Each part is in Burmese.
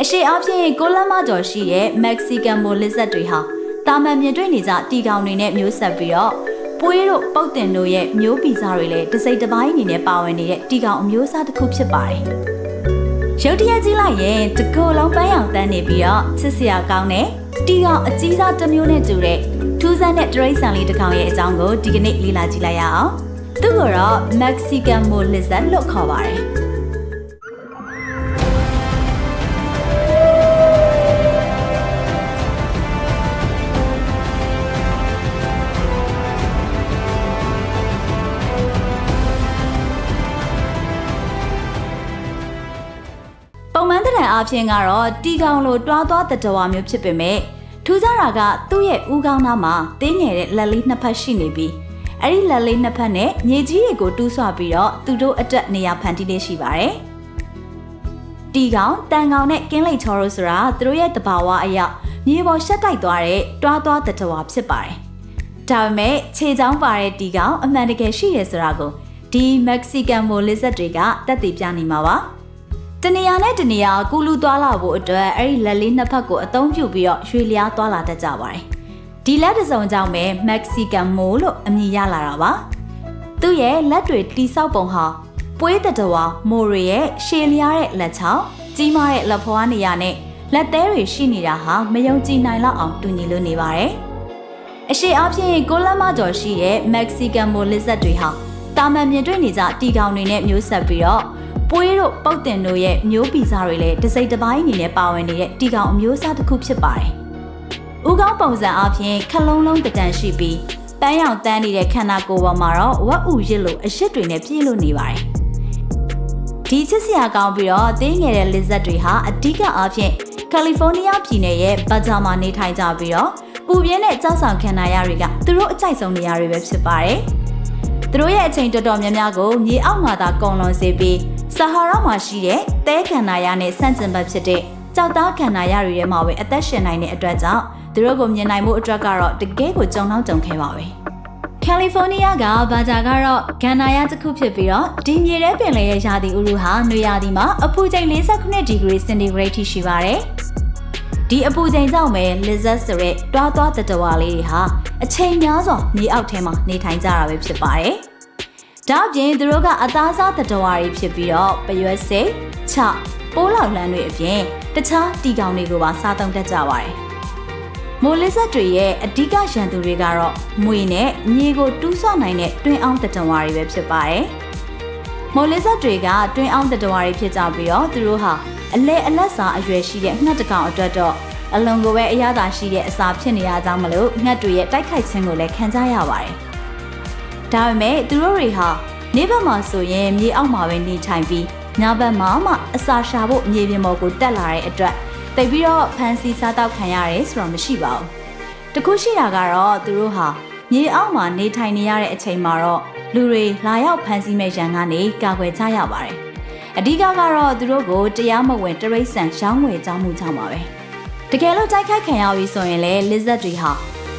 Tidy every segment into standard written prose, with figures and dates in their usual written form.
အရှိအဖြစ်ကိုလမကျော်ရှိတဲ့ Mexican Mole Lizard တွေဟာတာမန်မြင်တွေ့နေကြတီကောင်တွေနဲ့မျိုးဆက်ပြီးတော့ပွေးတို့ပုတ်တင်တို့ရဲ့မျိုးပီစားတွေလည်းတစ်စိတ်တစ်ပိုင်းအနေနဲ့ပါဝင်နေတဲ့တီကောင်အမျိုးအစားတစ်ခုဖြစ်ပါတယ်။ရုတ်တရက်ကြီးလိုက်ရင်တကူလုံးပန်းရောင်တန်းနေပြီးတော့ချစ်စရာကောင်းတဲ့တီကောင်အကြီးစားတစ်မျိုးနဲ့တူတဲ့ထူးဆန်းတဲ့တရိတ်ဆန်လေးတစ်ကောင်ရဲ့အကြောင်းကိုဒီကနေ့လေ့လာကြည့်လိုက်ရအောင်။သူ့ကိုတော့ Mexican Mole Lizard လို့ခေါ်ပါတယ်။ပုံမှန်တဲ့အဖြစ်ကတော့တီကောင်လိုတွားသွားတတဝါမျိုးဖြစ်ပေမဲ့ထူးခြားတာကသူ့ရဲ့ဦးခေါင်းသားမှာတင်းငယ်တဲ့လက်လေးနှစ်ဖက်ရှိနေပြီးအဲ့ဒီလက်လေးနှစ်ဖက်နဲ့မြေကြီးတွေကိုတူးဆွပြီးတော့သူတို့အတက်နေရာဖန်တီးလေးရှိပါတယ်။တီကောင်တန်ကောင်နဲ့ကင်းလိတ်ချောတို့ဆိုတာသူတို့ရဲ့တဘာဝအရမြေပေါ်ရှက်တိုက်သွားတဲ့တွားသွားတတဝါဖြစ်ပါတယ်။ဒါပေမဲ့ခြေချောင်းပါတဲ့တီကောင်အမှန်တကယ်ရှိတယ်ဆိုတာကိုဒီ Mexican Mole Lizard တွေကတက်တည်ပြနေမှာပါ။တနေရာနဲ့တနေရာကူလူသွားလာဖို့အတွက်အဲ့ဒီလက်လေးနှစ်ဖက်ကိုအသုံးပြုပြီးတော့ရွှေလျားသွားလာတတ်ကြပါတယ်။ဒီလက်တစ်စုံကြောင့်ပဲ Mexican Mole လို့အမည်ရလာတာပါ။သူ့ရဲ့လက်တွေတိဆောက်ပုံဟာပွေးတတဝါမိုတွေရဲ့ရှည်လျားတဲ့လက်ချောင်းကြီးမားတဲ့လက်ဖွားနေရာနဲ့လက်သေးတွေရှိနေတာဟာမယုံကြည်နိုင်လောက်အောင်တူညီလို့နေပါတယ်။အရှိအဖြစ်ကိုလမကျော်ရှိတဲ့ Mexican Mole Lizard တွေဟာတာမန်မြင်တွေ့နေကြတီကောင်တွေနဲ့မျိုးဆက်ပြီးတော့ပွေးတို့ပုတ်တင်တို့ရဲ့မျိုးပီစားတွေလည်းတစ်စိတ်တစ်ပိုင်းအနေနဲ့ပါဝင်နေတဲ့တီကောင်အမျိုးအစားတစ်ခုဖြစ်ပါတယ်။ဦးခေါင်းပုံစံအပြင်ခလုံးလုံးတတန်ရှိပြီးပန်းရောင်တန်းနေတဲ့ခန္ဓာကိုယ်ပေါ်မှာတော့ဝက်ဥရစ်လိုအရှစ်တွေနဲ့ပြည့်လို့နေပါတယ်။ဒီချစ်စရာကောင်းပြီးတော့သေးငယ်တဲ့ lizard တွေဟာအဓိကအားဖြင့်ကယ်လီဖိုးနီးယားပြည်နယ်ရဲ့ဘာဂျာမှာနေထိုင်ကြပြီးတော့ပူပြင်းတဲ့ကြောက်ဆောင်ခန္ဓာရတွေကသူတို့အကြိုက်ဆုံးနေရာတွေပဲဖြစ်ပါတယ်။သူတို့ရဲ့အချိန်တော်တော်များများကိုမြေအောက်မှာသာကုန်လွန်စေပြီးဆာဟာရာမှာရှိတဲ့သဲခန္ဓာရနဲ့ဆန့်ကျင်ဘက်ဖြစ်တဲ့ကြောက်သားခန္ဓာရတွေထဲမှာပဲအသက်ရှင်နိုင်တဲ့အတွက်ကြောင့်သူတို့ကိုမြင်နိုင်မှုအတွက်ကတော့တကယ်ကိုကြုံတော့ကြုံခဲ့ပါပဲ။ကယ်လီဖိုးနီးယားကဘာဂျာကတော့ခန္ဓာရတစ်ခုဖြစ်ပြီးတော့ဒီမြေထဲပင်လယ်ရဲ့ရာသီဥတုဟာနွေရာသီမှာအပူချိန်49ဒီဂရီစင်တီဂရိတ်ထိရှိပါတယ်။ဒီအပူချိန်ကြောင့်ပဲ lizard ဆိုတဲ့တွားသွားတတဝါလေးတွေဟာအချိန်များစွာမြေအောက်ထဲမှာနေထိုင်ကြတာပဲဖြစ်ပါတယ်။ဒါ့အပြင်သူတို့ကအသားစားတတဝါတွေဖြစ်ပြီးတော့ပရွက်စိတ်ချပိုးလောက်လန်းတွေအပြင်တခြားတီကောင်တွေကိုပါစားသုံးတတ်ကြပါတယ်။မိုလစ်ဇတ်တွေရဲ့အဓိကရန်သူတွေကတော့မွေနဲ့မြေကိုတူးဆွနိုင်တဲ့တွင်းအောင်တတဝါတွေပဲဖြစ်ပါတယ်။မိုလစ်ဇတ်တွေကတွင်းအောင်တတဝါတွေဖြစ်ကြပြီးတော့သူတို့ဟာအလဲအလက်စာအရွယ်ရှိတဲ့ငှက်တကောင်အတွက်တော့အလွန်ကိုပဲအရသာရှိတဲ့အစာဖြစ်နေရကြောင်းမလို့ငှက်တွေရဲ့တိုက်ခိုက်ခြင်းကိုလည်းခံကြရပါတယ်။ဒါပေမဲ့သူတို့တွေဟာနေဘက်မှာဆိုရင်မြေအောက်မှာပဲနေထိုင်ပြီးညဘက်မှာမှအစာရှာဖို့မြေပြင်ပေါ်ကိုတက်လာတဲ့အတွက်တိတ်ပြီးတော့ဖန်စီစားတောက်ခံရတယ်ဆိုတော့မရှိပါဘူး။တခုရှိတာကတော့သူတို့ဟာမြေအောက်မှာနေထိုင်နေရတဲ့အချိန်မှာတော့လူတွေလာရောက်ဖန်စီမဲ့ရန်ကနေကာကွယ်ကြရပါတယ်။အဓိကကတော့သူတို့ကိုတရားမဝင်တရိတ်ဆန်ရောင်းဝယ်ကြောင်းမှုကြောင့်ပါပဲ။တကယ်လို့တိုက်ခိုက်ခံရပြီဆိုရင်လည်း lizard တွေဟာ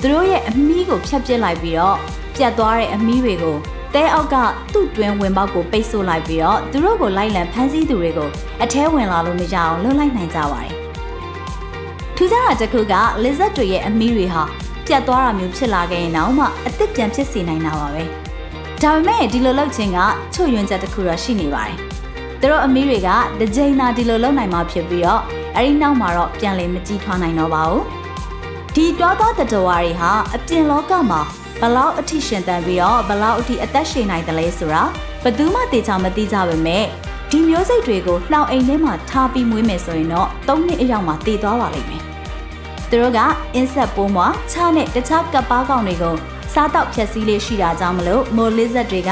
သူတို့ရဲ့အမီးကိုဖျက်ပစ်လိုက်ပြီးတော့ပြတ်သွားတဲ့အမီးတွေကိုတဲအောက်ကသူ့တွင်းဝင်ပေါက်ကိုပိတ်ဆို့လိုက်ပြီးတော့သူတို့ကိုလိုက်လံဖမ်းဆီးသူတွေကိုအထဲဝင်လာလို့မရအောင်လှုပ်လိုက်နိုင်ကြပါတယ်။ထူးခြားတာတစ်ခုက lizard တွေရဲ့အမီးတွေဟာပြတ်သွားတာမျိုးဖြစ်လာခဲ့ရင်တော့မှအသစ်ပြန်ဖြစ်စေနိုင်တာပါပဲ။ဒါပေမဲ့ဒီလိုလုပ်ခြင်းကချွတ်ယွင်းချက်တစ်ခုတော့ရှိနေပါတယ်။သူတို့အမီးတွေကတစ်ကြိမ်သာဒီလိုလုပ်နိုင်မှဖြစ်ပြီးတော့အဲဒီနောက်မှာတော့ပြန်လည်မကြီးထွားနိုင်တော့ပါဘူး။ဒီတွားသွားတတဝါတွေဟာအပြင်လောကမှာဘလောက်အထိရှင်သန်ပြီးတော့ဘလောက်အထိအသက်ရှင်နိုင်တယ်လဲဆိုတာဘယ်သူမှသိချာမသိကြပါမဲ့ဒီမျိုးစိတ်တွေကိုလှောင်အိမ်ထဲမှာထားပြီးမွေးမယ်ဆိုရင်တော့3နှစ်အရောက်မှာတည်သွားပါလိမ့်မယ်။သူတို့ကအင်းဆက်ပိုးမွားချားနဲ့တခြားကပ်ပါးကောင်တွေကိုစားတောက်ဖြက်စီးလေးရှိတာကြောင့်မလို့မိုလစ်ဇတ်တွေက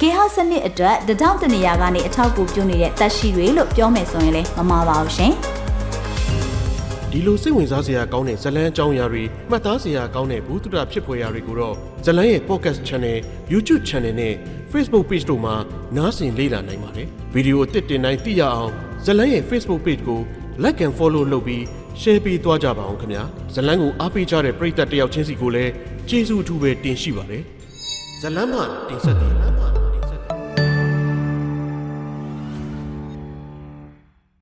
ဂေဟစနစ်အတွက်တထောင်တနေရာကနေအထောက်အကူပြုနေတဲ့သက်ရှိတွေလို့ပြောမယ်ဆိုရင်လည်းမမှားပါဘူးရှင်။ဒီလိုစိတ်ဝင်စားစရာကောင်းတဲ့ဇလန်းအကြောင်းအရာတွေမှတ်သားစရာကောင်းတဲ့ဘူးတုဒဖြစ်ဖွယ်ရာတွေကိုတော့ဇလန်းရဲ့ podcast channel YouTube channel နဲ့ Facebook page တို့မှာနားဆင်လေ့လာနိုင်ပါတယ်ဗီဒီယိုအသစ်တင်တိုင်းသိရအောင်ဇလန်းရဲ့ Facebook page ကို like and follow လုပ်ပြီး share ပေးသွားကြပါအောင်ခင်ဗျာဇလန်းကိုအားပေးကြတဲ့ပရိသတ်တယောက်ချင်းစီကိုလည်းကျေးဇူးအထူးပဲတင်ရှိပါတယ်ဇလန်းမှတင်ဆက်တယ်